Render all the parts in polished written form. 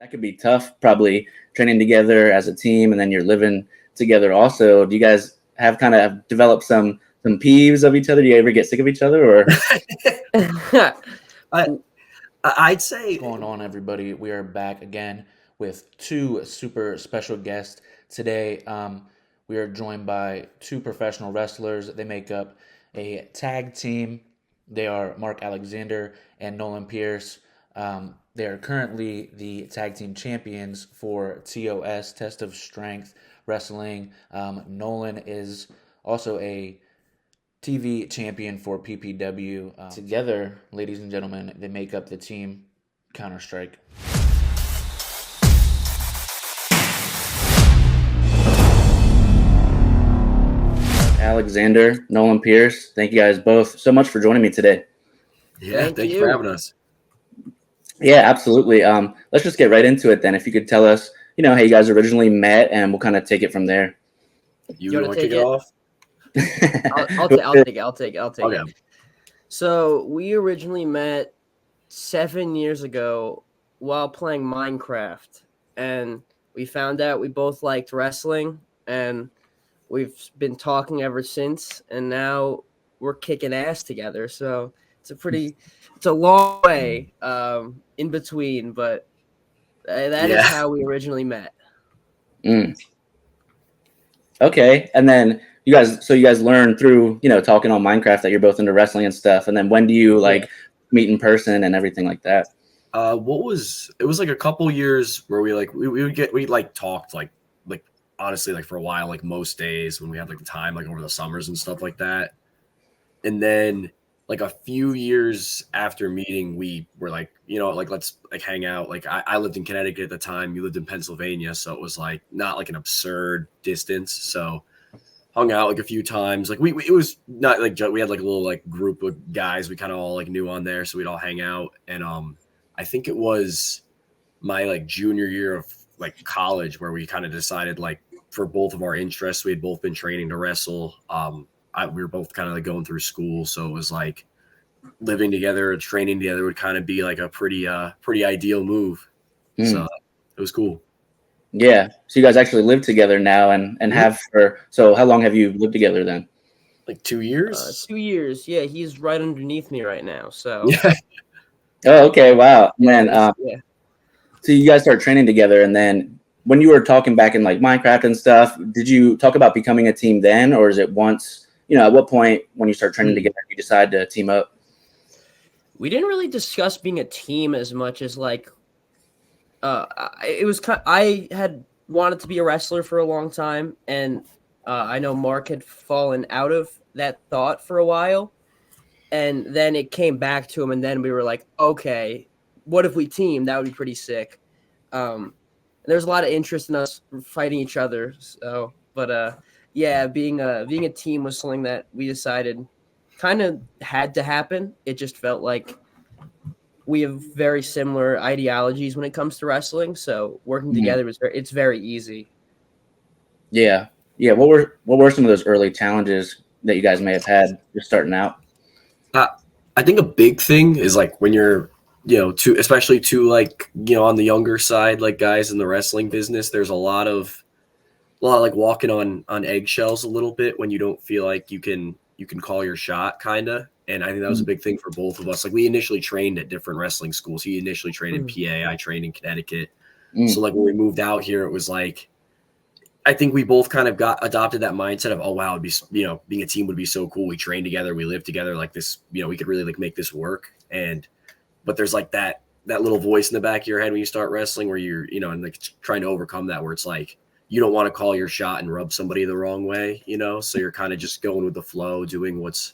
That could be tough, probably training together as a team and then you're living together also. Do you guys have kind of developed some peeves of each other? Do you ever get sick of each other or I I'd say What's going on, everybody? We are back again with two super special guests today. We are joined by two professional wrestlers. They make up a tag team. They are Mark Alexander and Nolan Pierce. They are currently the tag team champions for TOS, Test of Strength Wrestling. Nolan is also a TV champion for PPW. Together, ladies and gentlemen, they make up the team Counter Strike. Alexander, Nolan Pierce? Thank you guys both so much for joining me today. yeah, thank you for having us. Yeah, absolutely. Let's just get right into it then. If you could tell us, how you guys originally met, and we'll kind of take it from there. You want to kick it off? I'll take it. Okay. So we originally met 7 years ago while playing Minecraft, and we found out we both liked wrestling, and we've been talking ever since, and now we're kicking ass together. So it's a long way in between, but that is how we originally met. Okay, and then you guys learned through talking on Minecraft that you're both into wrestling and stuff. And then when do you meet in person and everything like that? It was like a couple years where we talked honestly for a while, like most days when we had the time, over the summers and stuff like that. And then a few years after meeting, we were let's hang out. I lived in Connecticut at the time, you lived in Pennsylvania, so it was not an absurd distance. So hung out a few times. It was not we had a little group of guys we kind of all knew on there, so we'd all hang out. And I think it was my junior year of college where we kind of decided for both of our interests, we had both been training to wrestle. We were both kind of going through school, so it was living together, training together would kind of be a pretty ideal move. So it was cool. Yeah. So you guys actually live together now and have so how long have you lived together then? 2 years? 2 years. Yeah, he's right underneath me right now. So yeah. Oh, okay. Wow. And then so you guys started training together, and then when you were talking back in Minecraft and stuff, did you talk about becoming a team then, or is it once, at what point when you start training together you decide to team up? We didn't really discuss being a team as much as it was I had wanted to be a wrestler for a long time, and I know Mark had fallen out of that thought for a while, and then it came back to him, and then we were like, okay, what if we team? That would be pretty sick. There's a lot of interest in us fighting each other. So, but being a team was something that we decided kind of had to happen. It just felt like we have very similar ideologies when it comes to wrestling. So working together it's very easy. Yeah. Yeah. What were some of those early challenges that you guys may have had just starting out? I think a big thing is when you're especially on the younger side, guys in the wrestling business, there's a lot of walking on eggshells a little bit when you don't feel like you can call your shot, kind of. And I think that was a big thing for both of us. We initially trained at different wrestling schools. He initially trained in PA. I trained in Connecticut. So when we moved out here, it was I think we both kind of adopted that mindset of, oh wow, it'd be, being a team would be so cool. We train together, we live together this, we could really make this work. But there's that little voice in the back of your head when you start wrestling where you're, and trying to overcome that, where it's you don't want to call your shot and rub somebody the wrong way, so you're kind of just going with the flow, doing what's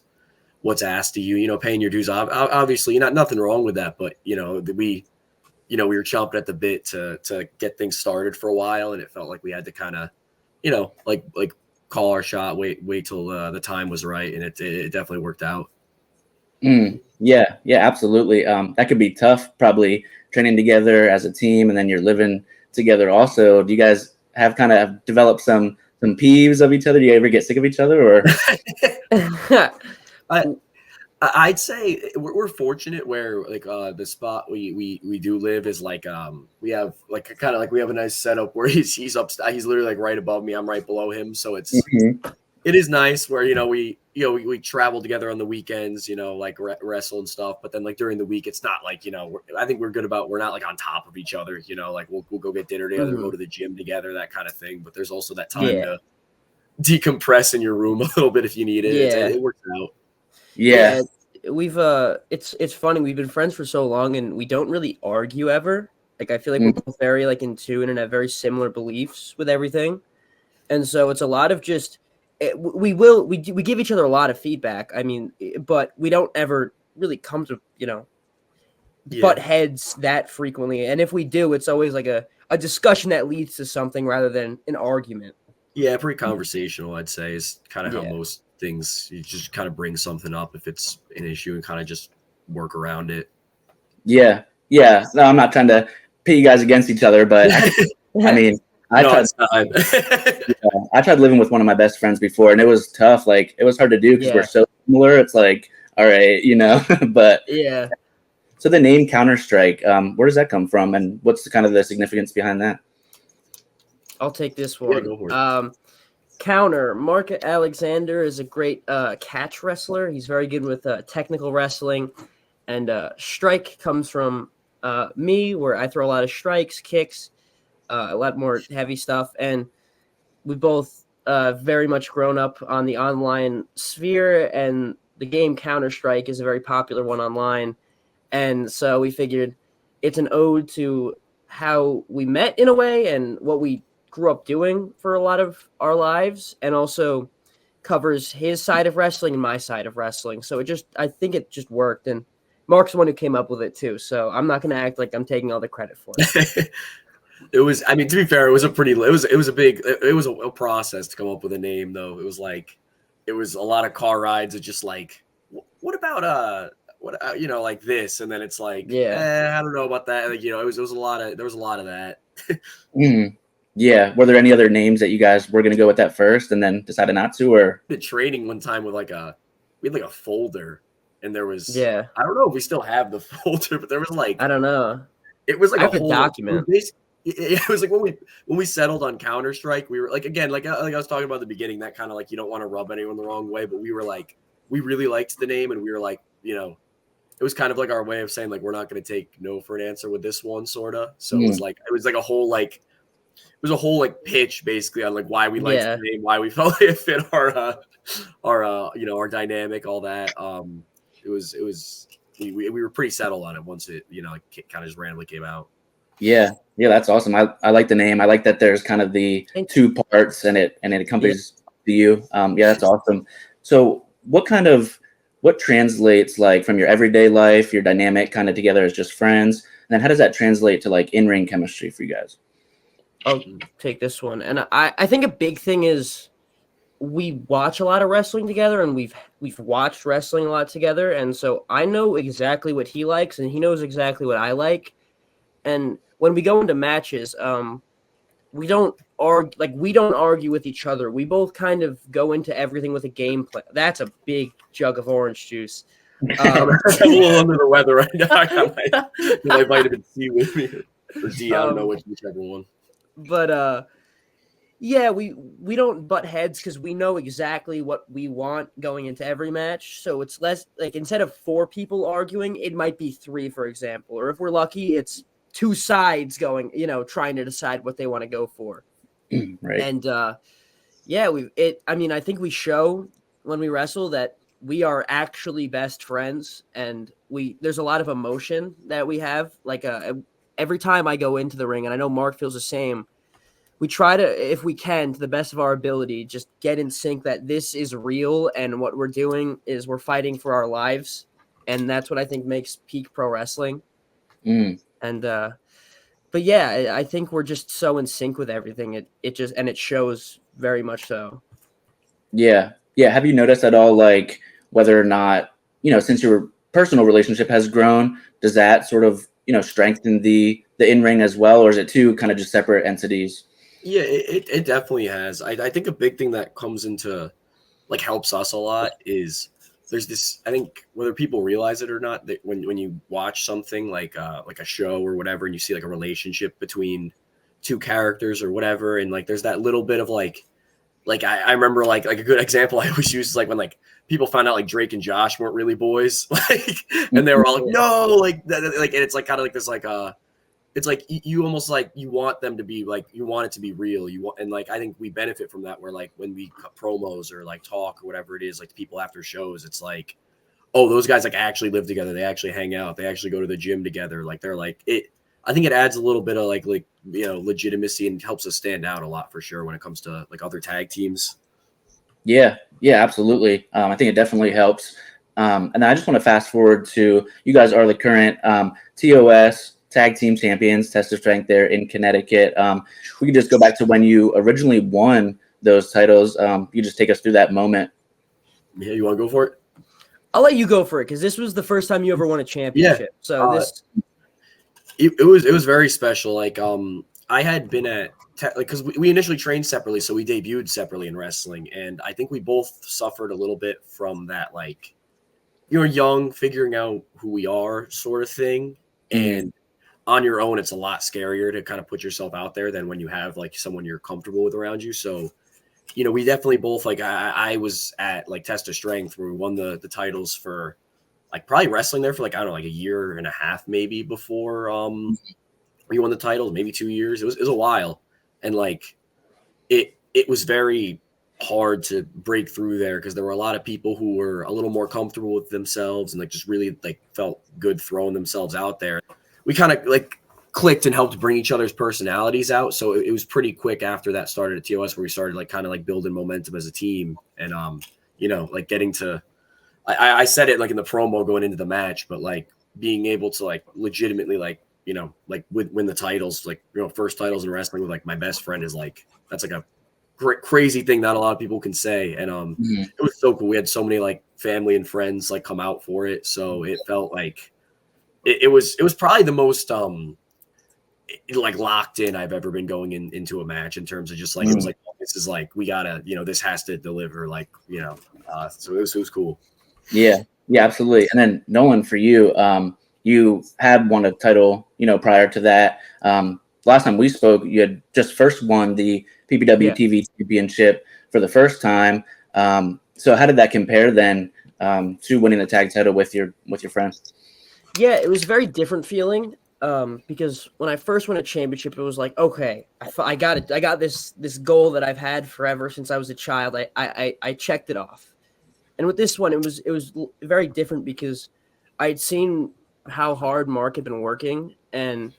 asked of you, paying your dues. Obviously, nothing wrong with that, but we were chomping at the bit to get things started for a while, and it felt like we had to kind of, call our shot, wait till the time was right, and it definitely worked out. Yeah, absolutely. That could be tough, probably training together as a team, and then you're living together also. Do you guys have kind of developed some peeves of each other? Do you ever get sick of each other, or? I'd say we're fortunate where like the spot we do live is like we have like kind of like we have a nice setup where he's up he's literally like right above me, I'm right below him, so Mhm. it is nice where we travel together on the weekends, like wrestle and stuff, but then like during the week it's not like I think we're good about we're not like on top of each other, like we'll go get dinner together, go to the gym together, that kind of thing, but there's also that time to decompress in your room a little bit if you need it. It works out. Yeah. We've it's funny, we've been friends for so long and we don't really argue ever. Like I feel like Mm. we're both very like in tune and have very similar beliefs with everything. And so it's a lot of just we give each other a lot of feedback. I mean, but we don't ever really come to, butt heads that frequently. And if we do, it's always like a discussion that leads to something rather than an argument. Yeah, pretty conversational, I'd say, is kind of how Yeah. most things, you just kind of bring something up if it's an issue and kind of just work around it. Yeah. Yeah. No, I'm not trying to pit you guys against each other, but I mean, I tried living with one of my best friends before, and it was tough. Like, it was hard to do because we're so similar. It's like, all right, but yeah. So the name Counter-Strike, where does that come from, and what's the kind of the significance behind that? I'll take this one. Yeah, go for it. Counter, Mark Alexander is a great catch wrestler. He's very good with technical wrestling. And strike comes from me, where I throw a lot of strikes, kicks, a lot more heavy stuff. And we both very much grown up on the online sphere, and the game Counter-Strike is a very popular one online. And so we figured it's an ode to how we met in a way and what we grew up doing for a lot of our lives, and also covers his side of wrestling and my side of wrestling. So I think it just worked. And Mark's the one who came up with it too. So I'm not going to act like I'm taking all the credit for it. It was, I mean, to be fair, it was a process to come up with a name though. It was a lot of car rides of just like, what about, like this, and then it's like, I don't know about that. Like, there was a lot of that. Yeah. Were there any other names that you guys were going to go with that first and then decided not to, or? The training one time with we had like a folder, and there was, I don't know if we still have the folder, but there was like, I don't know. It was like a whole document. It was like when we settled on Counter-Strike, we were like, again, like I was talking about at the beginning, that kind of like, you don't want to rub anyone the wrong way, but we were like, we really liked the name, and we were like, it was kind of like our way of saying like, we're not going to take no for an answer with this one, sort of. So it was a whole pitch basically on like why we liked the name, why we felt like it fit our dynamic, all that. We were pretty settled on it once it kind of just randomly came out. Yeah, that's awesome. I like the name. I like that there's kind of the two parts and it accompanies you. That's awesome. So what translates like from your everyday life, your dynamic kind of together as just friends, and then how does that translate to like in-ring chemistry for you guys? I'll take this one. And I think a big thing is we watch a lot of wrestling together, and we've watched wrestling a lot together. And so I know exactly what he likes, and he knows exactly what I like. And when we go into matches, we don't argue with each other. We both kind of go into everything with a game plan. That's a big jug of orange juice. I'm a little under the weather right now. I got my vitamin C with me, or D. I don't know whichever one. But we don't butt heads because we know exactly what we want going into every match. So it's less like, instead of 4 people arguing, it might be 3, for example. Or if we're lucky, it's 2 sides going, trying to decide what they want to go for. Right. And I think we show when we wrestle that we are actually best friends, and there's a lot of emotion that we have. Like every time I go into the ring, and I know Mark feels the same, we try to, if we can, to the best of our ability, just get in sync that this is real, and what we're doing is we're fighting for our lives. And that's what I think makes peak pro wrestling. And but yeah, I think we're just so in sync with everything. It shows very much so. Yeah. Have you noticed at all, like, whether or not, since your personal relationship has grown, does that sort of, strengthen the in-ring as well, or is it two kind of just separate entities? Yeah, it definitely has. I think a big thing that comes into like helps us a lot is there's this, I think whether people realize it or not, that when you watch something like a show or whatever, and you see like a relationship between two characters or whatever, and like there's that little bit of like I remember like a good example I always use is like when like people found out like Drake and Josh weren't really boys, like, and they were all like, no, like like, and it's like kind of like this like it's like you almost like you want them to be like, you want it to be real, you want, and like I think we benefit from that, where like when we cut promos or like talk or whatever it is, like people after shows, it's like, oh, those guys like actually live together, they actually hang out, they actually go to the gym together, like they're like it. I think it adds a little bit of like legitimacy and helps us stand out a lot for sure when it comes to like other tag teams. Yeah, absolutely. I think it definitely helps. And I just want to fast forward to, you guys are the current TOS tag team champions, Test of Strength there in Connecticut. We could just go back to when you originally won those titles. You just take us through that moment. Yeah, you want to go for it? I'll let you go for it, because this was the first time you ever won a championship. Yeah. So this. It was very special. Like I had been at because we initially trained separately, so we debuted separately in wrestling, and I think we both suffered a little bit from that, like, you're young, figuring out who we are sort of thing, and on your own it's a lot scarier to kind of put yourself out there than when you have like someone you're comfortable with around you. So we definitely both, like, I was at like Test of Strength where we won the titles for like probably wrestling there for like, I don't know, like a year and a half maybe before we won the titles, maybe 2 years. It was a while, and like it was very hard to break through there because there were a lot of people who were a little more comfortable with themselves and like just really like felt good throwing themselves out there. We kind of like clicked and helped bring each other's personalities out, so it was pretty quick after that started at TOS where we started like kind of like building momentum as a team, and like getting to, I said it like in the promo going into the match, but like being able to like legitimately like win the titles, like first titles in wrestling with like my best friend is like, that's like a crazy thing not a lot of people can say, and it was so cool. We had so many like family and friends like come out for it, so it felt like it was probably the most like locked in I've ever been going into a match in terms of just like it was like, oh, this is like, we gotta this has to deliver, like so it was cool. Yeah, absolutely. And then Nolan, for you, you had won a title, prior to that. Last time we spoke, you had just first won the PPW TV championship for the first time. So how did that compare then to winning the tag title with your friends? Yeah, it was a very different feeling because when I first won a championship, it was like, okay, I got it. I got this goal that I've had forever since I was a child. I checked it off. And with this one, it was very different because I'd seen how hard Mark had been working, and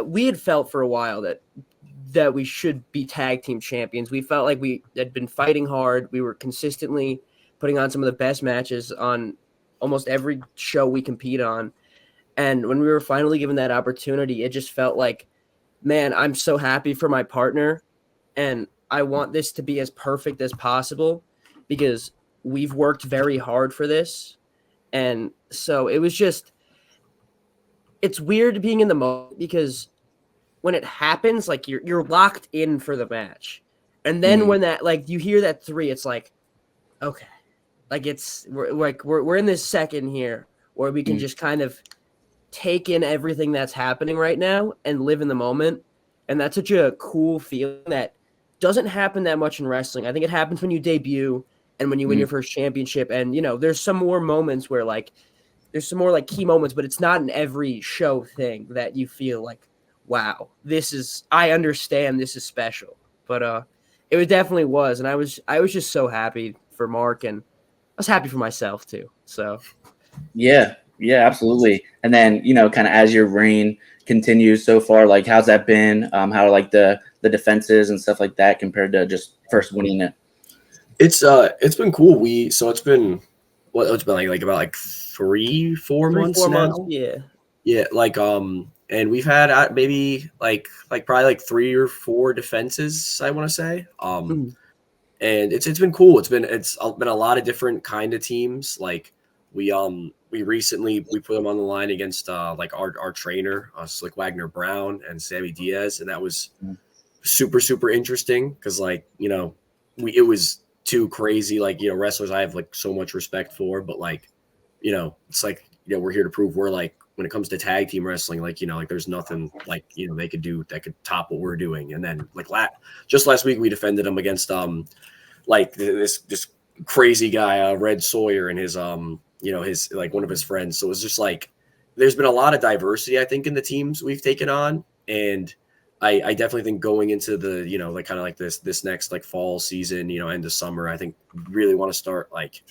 we had felt for a while that we should be tag team champions. We felt like we had been fighting hard. We were consistently putting on some of the best matches on almost every show we compete on. And when we were finally given that opportunity, it just felt like, man, I'm so happy for my partner, and I want this to be as perfect as possible because we've worked very hard for this. And so it was just, it's weird being in the moment because when it happens, like you're locked in for the match. And then when that, like, you hear that 3, it's like, okay, like we're in this second here where we can just kind of take in everything that's happening right now and live in the moment. And that's such a cool feeling that doesn't happen that much in wrestling. I think it happens when you debut and when you win your first championship. And, there's some more moments where like, there's some more like key moments, but it's not in every show thing that you feel like, wow, I understand this is special. But it definitely was. And I was just so happy for Mark, and I was happy for myself too. So Yeah, absolutely. And then, kind of as your reign continues so far, like how's that been? How are like the defenses and stuff like that compared to just first winning it? It's been cool. It's been like about like 3-4 months now. Yeah, like and we've had maybe like probably like 3 or 4 defenses, I want to say. And it's been cool. It's been a lot of different kind of teams. Like we recently put them on the line against like our trainer, Slick Wagner Brown and Sammy Diaz, and that was super interesting because like it was two crazy like wrestlers I have like so much respect for, but like it's like we're here to prove we're like when it comes to tag team wrestling, like like there's nothing like they could do that could top what we're doing. And then like just last week we defended them against like this crazy guy Red Sawyer and his his like one of his friends. So it was just like there's been a lot of diversity I think in the teams we've taken on, and I definitely think going into the like kind of like this next like fall season, end of summer, I think really want to start like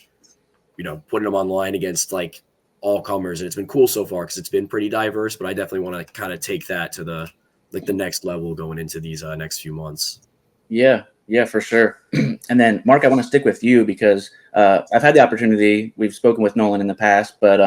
putting them on the line against like all comers. And it's been cool so far because it's been pretty diverse, but I definitely want to kind of take that to the next level going into these next few months. Yeah, for sure. And then Mark, I want to stick with you because I've had the opportunity, we've spoken with Nolan in the past, but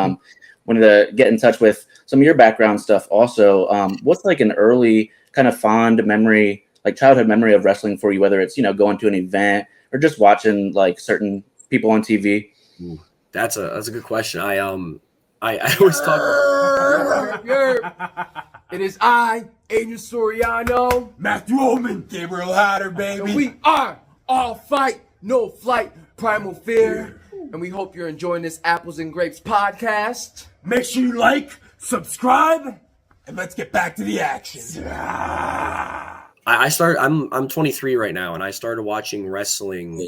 wanted to get in touch with some of your background stuff also. What's like an early kind of fond memory, like childhood memory of wrestling for you, whether it's going to an event or just watching like certain people on TV? Ooh, that's a good question. I always talk. It is I, Adrian Soriano, Matthew Ullman, Gabriel Hatter, baby. and we are All Fight, No Flight, Primal Fear, and we hope you're enjoying this Apples and Grapes podcast. Make sure you like, subscribe, and let's get back to the action. I'm 23 right now, and I started watching wrestling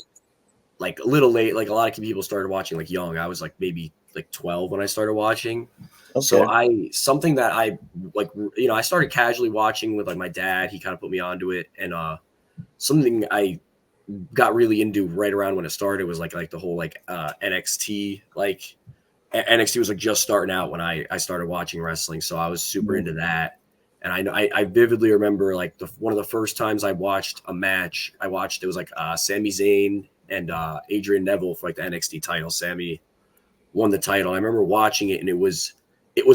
like a little late. Like a lot of people started watching like young. I was like maybe like 12 when I started watching. Okay. So something that I like, I started casually watching with like my dad. He kind of put me onto it, and something I got really into right around when it started was like the whole like NXT. Like NXT was like just starting out when I started watching wrestling, so I was super into that. And I vividly remember like one of the first times I watched a match. It was like Sami Zayn and Adrian Neville for like the NXT title. Sami won the title. I remember watching it, and it was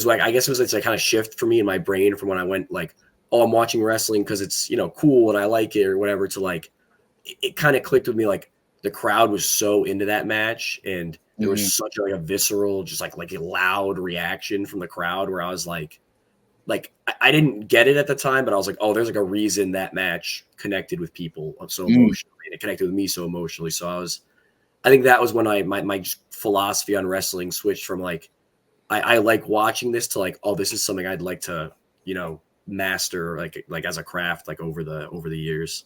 like, I guess it was like kind of shift for me in my brain from when I went like, oh, I'm watching wrestling because it's cool and I like it or whatever, to like it kind of clicked with me. Like the crowd was so into that match, and there was such like a visceral, just like a loud reaction from the crowd where I was like I didn't get it at the time, but I was like, oh, there's like a reason that match connected with people so emotionally, and it connected with me so emotionally. So I think that was when my philosophy on wrestling switched from like I like watching this to like, oh, this is something I'd like to master like as a craft like over the years.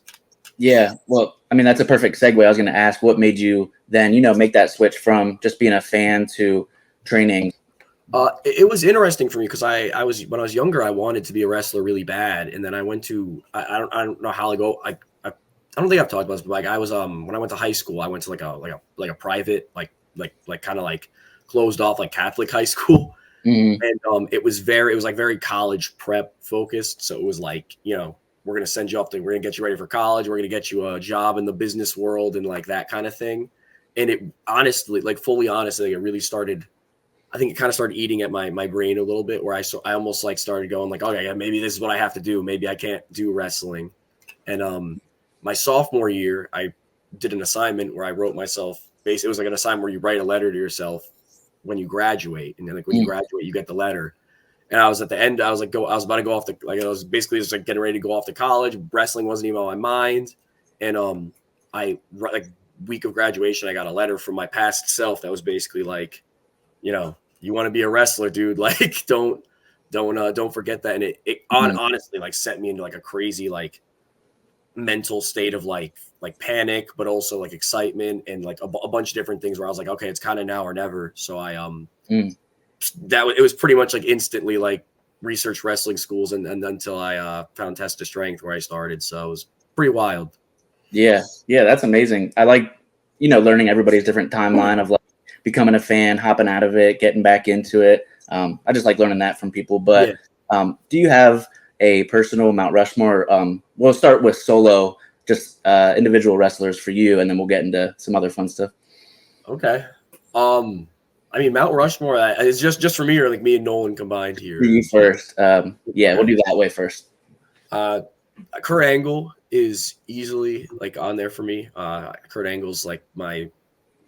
Yeah, well, I mean, that's a perfect segue. I was going to ask, what made you then make that switch from just being a fan to training? It was interesting for me because I was, when I was younger, I wanted to be a wrestler really bad, and then I went to I don't know how I go. I don't think I've talked about this, but like I was when I went to high school, I went to like a private like kind of like closed off like Catholic high school, and it was like very college prep focused. So it was like we're gonna send you off we're gonna get you ready for college, we're gonna get you a job in the business world and like that kind of thing. And it honestly, like fully honestly, it really started. I think it kind of started eating at my brain a little bit, where I almost like started going like, okay, yeah, maybe this is what I have to do. Maybe I can't do wrestling. And my sophomore year, I did an assignment where I wrote myself. Basically, it was like an assignment where you write a letter to yourself when you graduate, and then like when you graduate, you get the letter. And I was at the end. I was about to go off I was basically just like getting ready to go off to college. Wrestling wasn't even on my mind, and I like week of graduation, I got a letter from my past self that was basically like, you want to be a wrestler, dude. Like, don't forget that. And it honestly like set me into like a crazy like mental state of like panic, but also like excitement and like a bunch of different things where I was like, okay, it's kind of now or never. So it was pretty much like instantly like research wrestling schools and until I found Test of Strength where I started. So it was pretty wild. Yeah, that's amazing. I like learning everybody's different timeline of like becoming a fan, hopping out of it, getting back into it. I just like learning that from people. But do you have a personal Mount Rushmore? We'll start with solo, just individual wrestlers for you, and then we'll get into some other fun stuff. Okay. I mean, Mount Rushmore is just for me, or like me and Nolan combined here. You first. We'll do that way first. Kurt Angle is easily like on there for me. Kurt Angle's like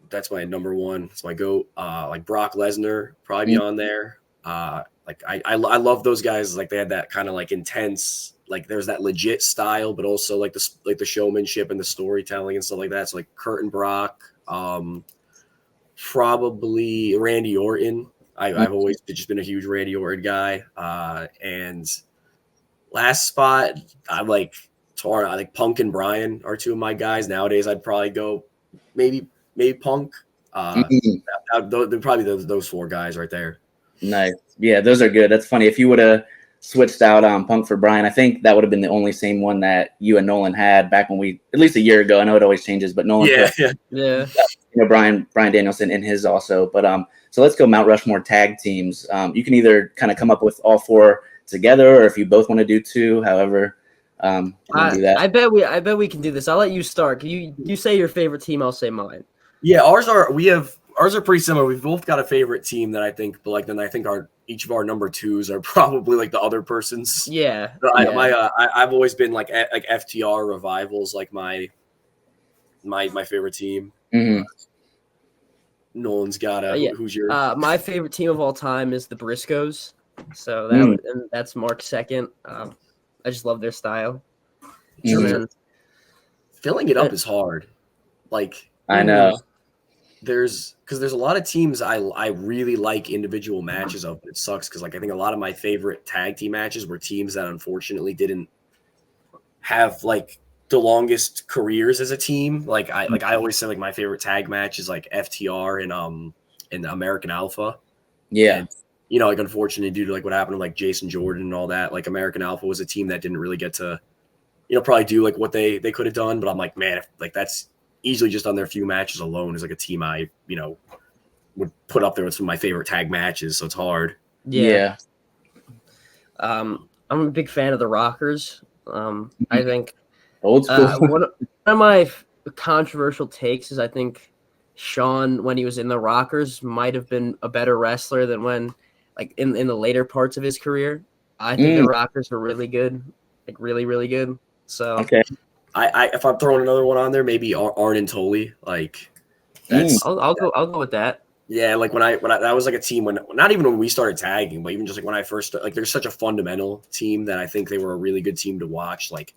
that's my number one. It's my GOAT. Like Brock Lesnar probably be on there. Like I love those guys. Like they had that kind of like intense like there's that legit style, but also like the showmanship and the storytelling and stuff like that. So like Kurt and Brock, probably Randy Orton. I've always just been a huge Randy Orton guy. And last spot, I'm like torn. I think Punk and Bryan are two of my guys. Nowadays, I'd probably go maybe Punk. They're probably those four guys right there. Nice. Yeah, those are good. That's funny. If you would have switched out Punk for Bryan, I think that would have been the only same one that you and Nolan had back when at least a year ago. I know it always changes, but Nolan Yeah. Bryan Danielson in his also. But so let's go Mount Rushmore tag teams. You can either kind of come up with all four together, or if you both want to do two, however you want to do that. I bet we can do this. I'll let you start. Can you say your favorite team? I'll say mine. Yeah, ours are pretty similar. We've both got a favorite team that I think, but like then I think each of our number twos are probably like the other person's. Yeah. I've always been like FTR Revivals, like my favorite team. Mm-hmm. Nolan's got who's your my favorite team of all time is the Briscoes. So that's Mark's second. I just love their style. Mhm. Filling it up is hard. Like I know. There's a lot of teams I really like individual matches of, but it sucks because like I think a lot of my favorite tag team matches were teams that unfortunately didn't have like the longest careers as a team. Like I always say like my favorite tag match is like FTR and American Alpha. Yeah. And, like unfortunately due to like what happened to like Jason Jordan and all that, like American Alpha was a team that didn't really get to, probably do like what they could have done. But I'm like, man, like that's easily just on their few matches alone is like a team I, would put up there with some of my favorite tag matches. So it's hard. Yeah. I'm a big fan of the Rockers. I think Old school. one of my controversial takes is I think Shawn, when he was in the Rockers, might have been a better wrestler than when, like in the later parts of his career. I think the Rockers were really good, like really, really good. So Okay. I if I'm throwing another one on there, maybe Arn and Tully. Like that's I'll go with that. Yeah, like when I that was like a team when not even when we started tagging, but even just like when I first like they're such a fundamental team that I think they were a really good team to watch. Like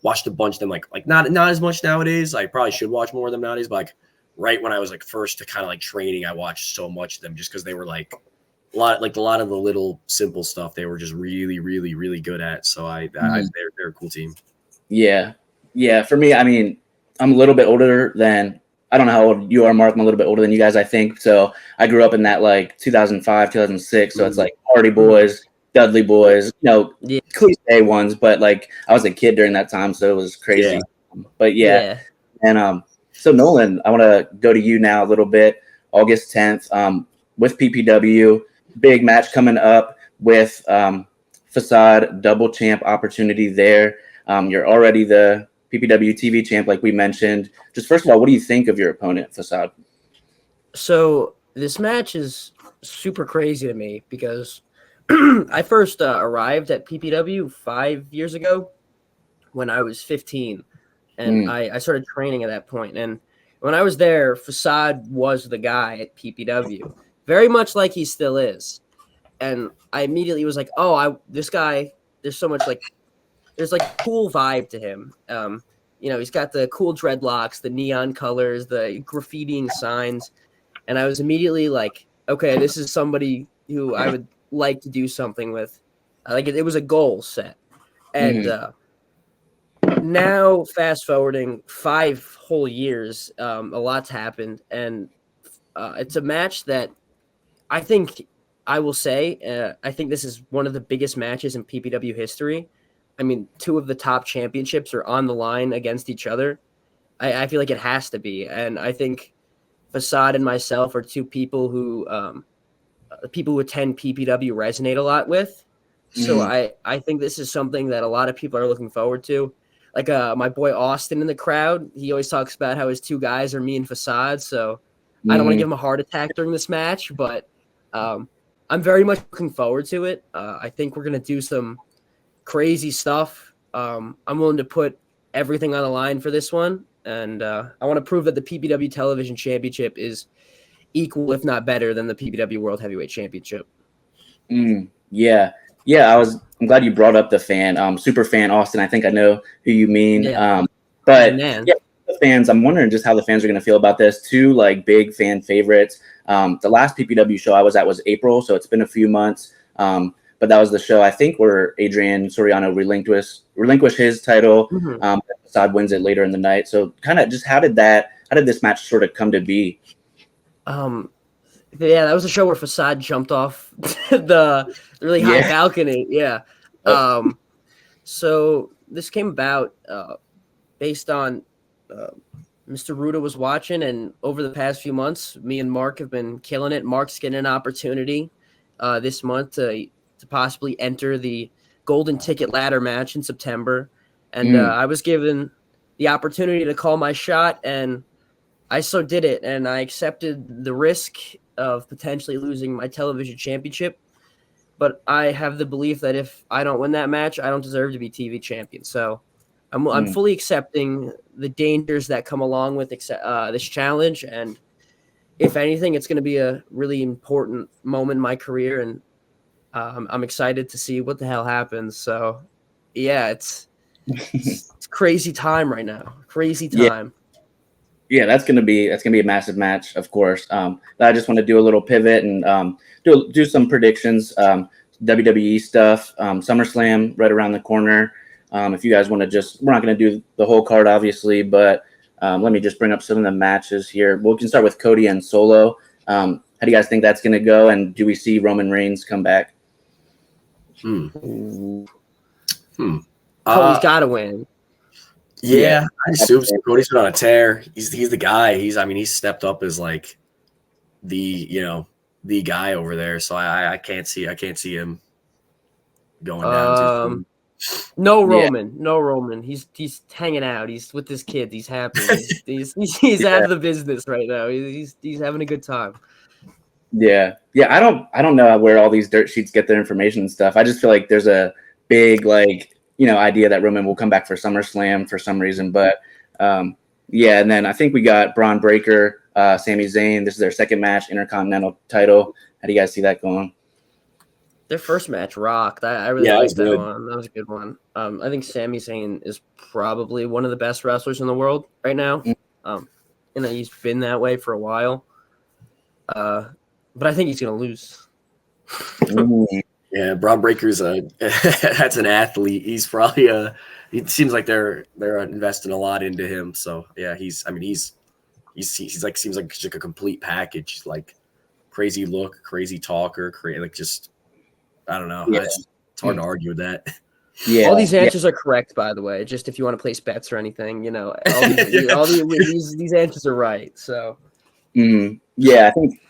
watched a bunch of them like not as much nowadays. I probably should watch more of them nowadays, but like right when I was like first to kind of like training, I watched so much of them just because they were like a lot of the little simple stuff they were just really, really, really good at. So they're a cool team. Yeah. Yeah. For me, I mean, I'm a little bit older than, I don't know how old you are, Mark. I'm a little bit older than you guys, I think. So I grew up in that like 2005, 2006. So it's like Hardy Boys, Dudley Boys, cliche ones, but like I was a kid during that time. So it was crazy. Yeah. But yeah. And so Nolan, I want to go to you now a little bit. August 10th with PPW, big match coming up with Facade double champ opportunity there. You're already the PPW TV champ, like we mentioned. Just first of all, what do you think of your opponent, Facade? So this match is super crazy to me because I first arrived at PPW 5 years ago when I was 15, and I started training at that point. And when I was there, Facade was the guy at PPW, very much like he still is. And I immediately was like, this guy, there's so much like, there's like cool vibe to him. He's got the cool dreadlocks, the neon colors, the graffitiing signs. And I was immediately like, okay, this is somebody who I would like to do something with. Like it was a goal set. And now fast forwarding 5 whole years, a lot's happened. And it's a match that I think I will say, I think this is one of the biggest matches in PPW history. I mean, 2 of the top championships are on the line against each other. I feel like it has to be. And I think Facade and myself are 2 people who attend PPW resonate a lot with. So I think this is something that a lot of people are looking forward to. Like my boy Austin in the crowd, he always talks about how his 2 guys are me and Facade. So I don't want to give him a heart attack during this match, but I'm very much looking forward to it. I think we're going to do some crazy stuff. I'm willing to put everything on the line for this one. And I want to prove that the PPW Television Championship is equal, if not better, than the PPW World Heavyweight Championship. Yeah. Yeah, I'm glad you brought up the fan, super fan Austin. I think I know who you mean. Yeah. But Man. yeah, the fans, I'm wondering just how the fans are going to feel about this. Two like big fan favorites. The last PPW show I was at was April, so it's been a few months. But that was the show I think where Adrian Soriano relinquished his title. Mhm. Assad wins it later in the night. So kind of just how did this match sort of come to be? Yeah, that was a show where Facade jumped off the really high Yeah. balcony. Yeah. So this came about based on Mr. Ruda was watching, and over the past few months, me and Mark have been killing it. Mark's getting an opportunity this month to possibly enter the Golden Ticket Ladder match in September, and I was given the opportunity to call my shot, and I so did it, and I accepted the risk of potentially losing my television championship. But I have the belief that if I don't win that match, I don't deserve to be TV champion. So I'm fully accepting the dangers that come along with this challenge. And if anything, it's going to be a really important moment in my career. And I'm excited to see what the hell happens. So, yeah, it's crazy time right now. Crazy time. Yeah, that's gonna be a massive match, of course. I just want to do a little pivot and do some predictions. WWE stuff. SummerSlam right around the corner. If you guys want to we're not gonna do the whole card, obviously, but let me just bring up some of the matches here. We can start with Cody and Solo. How do you guys think that's gonna go? And do we see Roman Reigns come back? Cody's got to win. Yeah, I assume so. Cody's been on a tear. He's the guy. He's stepped up as like the guy over there. So I can't see him going down. No Roman. He's hanging out. He's with his kids. He's happy. He's out of the business right now. He's having a good time. Yeah. I don't know where all these dirt sheets get their information and stuff. I just feel like there's a big idea that Roman will come back for SummerSlam for some reason. But and then I think we got Braun Breaker, Sami Zayn. This is their second match, Intercontinental title. How do you guys see that going? Their first match rocked. I really liked that one. That was a good one. I think Sami Zayn is probably one of the best wrestlers in the world right now. He's been that way for a while. But I think he's going to lose. Yeah, Braun Breaker's that's an athlete. He's probably it seems like they're investing a lot into him. So yeah, he's seems like just a complete package. He's like crazy look, crazy talker, I don't know. Yeah. It's hard to argue with that. Yeah, all these answers are correct, by the way. Just if you want to place bets or anything, these answers are right. So. Yeah, I think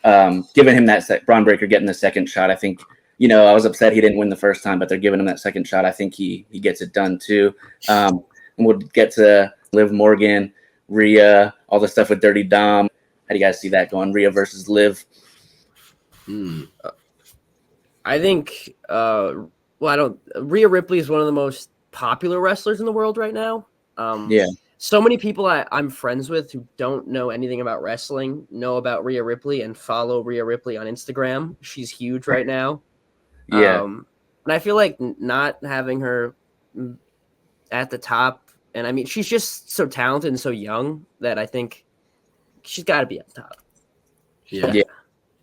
giving him that Braun Breaker getting the second shot, I think I was upset he didn't win the first time, but they're giving him that second shot. I think he gets it done too. And we'll get to Liv Morgan, Rhea, all the stuff with Dirty Dom. How do you guys see that going? Rhea versus Liv. I think Rhea Ripley is one of the most popular wrestlers in the world right now. So many people I'm friends with who don't know anything about wrestling know about Rhea Ripley and follow Rhea Ripley on Instagram. She's huge right now. Yeah. And I feel like not having her at the top, and I mean, she's just so talented and so young that I think she's got to be at the top. Yeah.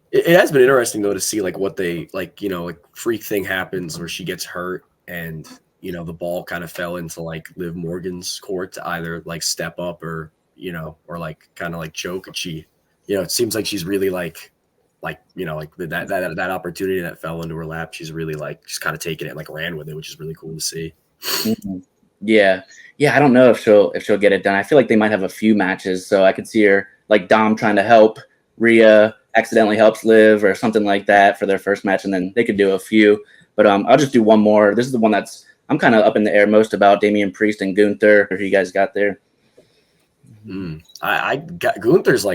It has been interesting though to see like what they freak thing happens where she gets hurt and the ball kind of fell into like Liv Morgan's court to either like step up or like kind of like choke. And she, it seems like she's really like that opportunity that fell into her lap. She's really just kind of taken it and like ran with it, which is really cool to see. Mm-hmm. Yeah. I don't know if she'll get it done. I feel like they might have a few matches, so I could see her like Dom trying to help Rhea, accidentally helps Liv or something like that for their first match, and then they could do a few. But I'll just do one more. This is the one that's I'm kind of up in the air most about, Damian Priest and Gunther. Who you guys got there? I got Gunther's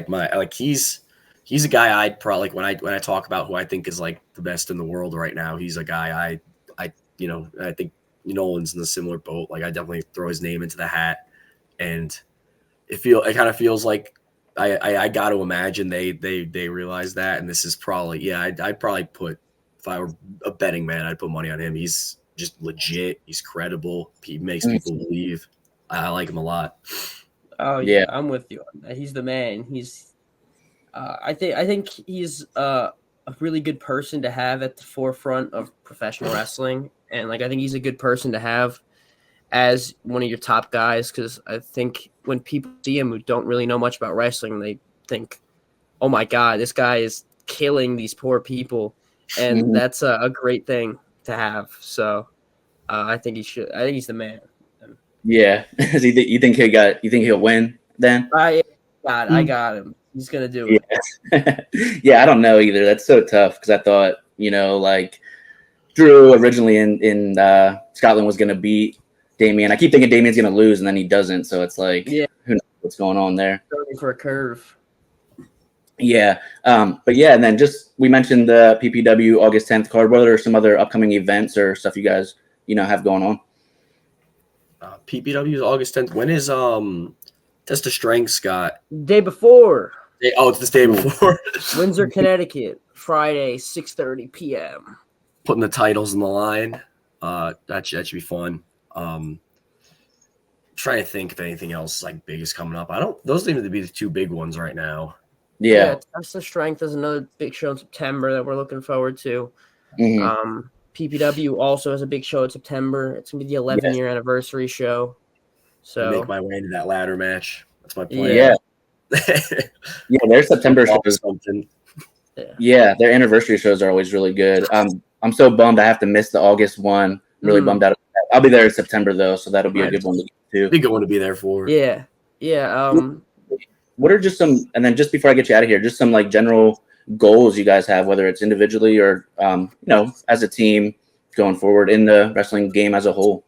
he's a guy I'd probably when I talk about who I think is like the best in the world right now. He's a guy I think Nolan's in the similar boat. Like I definitely throw his name into the hat, and it kind of feels like I got to imagine they realize that, and this is probably I'd probably put if I were a betting man, I'd put money on him. He's just legit. He's credible. He makes people believe. I like him a lot. Oh yeah, I'm with you on that. He's the man. He's I think he's a really good person to have at the forefront of professional wrestling, and like I think he's a good person to have as one of your top guys, because I think when people see him who don't really know much about wrestling, they think, oh my God, this guy is killing these poor people. And that's a great thing to have. So I think he should. I think he's the man. Yeah. You think he'll win then? I got him. He's gonna do it. Yeah, I don't know either. That's so tough because I thought, like Drew originally in Scotland was gonna beat Damien. I keep thinking Damien's gonna lose and then he doesn't. So it's like, who knows what's going on there? Going for a curve. Yeah. But yeah, and then we mentioned the PPW August 10th card. What are some other upcoming events or stuff you guys, have going on? PPW is August 10th. When is Test of Strength, Scott? Day before. It's this day before. Windsor, Connecticut, Friday, 6:30 p.m. Putting the titles in the line. That should be fun. Trying to think if anything else like big is coming up. Those seem to be the two big ones right now. Yeah. Test of Strength is another big show in September that we're looking forward to. PPW also has a big show in September. It's gonna be the 11-year anniversary show. So make my way into that ladder match. That's my plan. Yeah. Yeah, their September shows. Yeah, their anniversary shows are always really good. I'm so bummed I have to miss the August one. I'm really bummed out. I'll be there in September though, so that'll be a good one to get to. Be a good one to be there for. Yeah. What are just some, and then just before I get you out of here, just some like general goals you guys have, whether it's individually or as a team going forward in the wrestling game as a whole?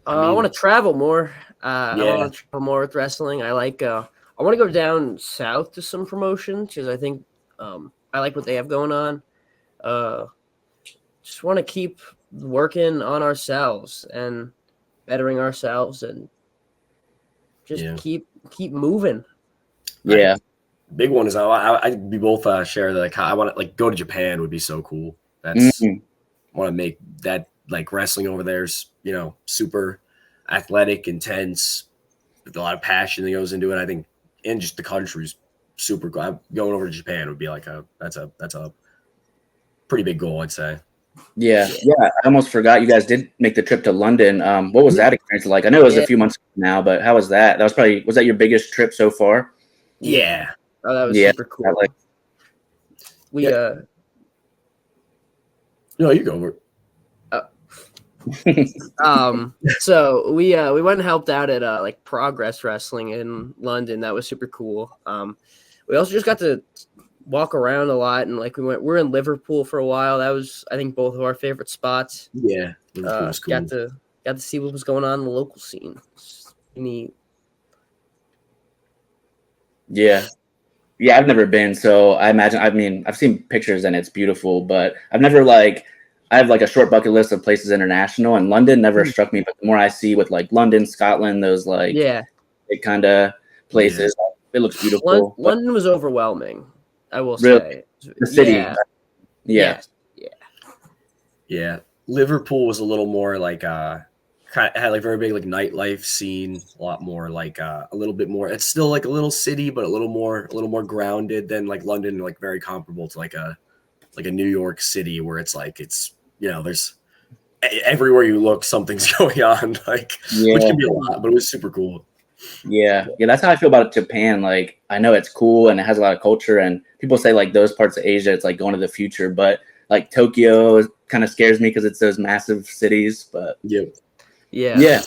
I want to travel more. I want to travel more with wrestling. I want to go down south to some promotions because I think I like what they have going on. Just want to keep working on ourselves and bettering ourselves and just keep moving. Yeah. Big one is we both share that. Like, I want to go to Japan would be so cool. That's want to make that like wrestling over there's super athletic, intense, with a lot of passion that goes into it. I think in just the country's super cool. Going over to Japan would be like that's a pretty big goal, I'd say. Yeah. I almost forgot you guys did make the trip to London. What was that experience like? I know it was a few months now, but how was that? Was that your biggest trip so far? Yeah. Oh, that was super cool. No, you go over it. So we went and helped out at like Progress Wrestling in London. That was super cool. We also just got to walk around a lot, and like we're in Liverpool for a while. That was, I think, both of our favorite spots. Yeah, Liverpool was cool. Got to see what was going on in the local scene. Neat. Yeah, I've never been, so I imagine. I mean, I've seen pictures and it's beautiful, but I've never I have like a short bucket list of places international, and London never struck me. But the more I see with like London, Scotland, those big kind of places, it looks beautiful. London was overwhelming, I will say. The city, yeah. Liverpool was a little more like had like very big like nightlife scene, a lot more like a little bit more. It's still like a little city, but a little more grounded than like London, like very comparable to like a New York City where it's there's everywhere you look something's going on, which can be a lot, but it was super cool. Yeah, that's how I feel about Japan. Like, I know it's cool and it has a lot of culture, and people say like those parts of Asia, it's like going to the future, but like Tokyo kind of scares me because it's those massive cities. But yeah.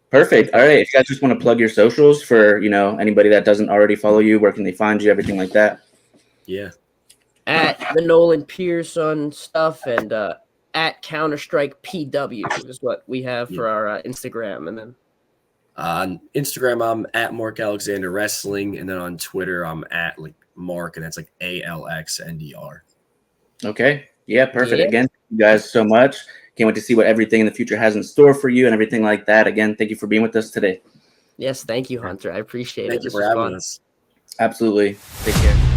Perfect. All right. If you guys just want to plug your socials for, anybody that doesn't already follow you, where can they find you, everything like that? Yeah. At the Nolan Pierce on stuff, and at Counter-Strike PW is what we have for our Instagram. And then on Instagram, I'm at Mark Alexander Wrestling, and then on Twitter, I'm at like Mark, and that's like ALXNDR. Okay. Yeah, perfect. Again, thank you guys so much. Can't wait to see what everything in the future has in store for you and everything like that. Again, thank you for being with us today. Yes, thank you, Hunter. I appreciate it. Thank you for having us. Absolutely. Take care.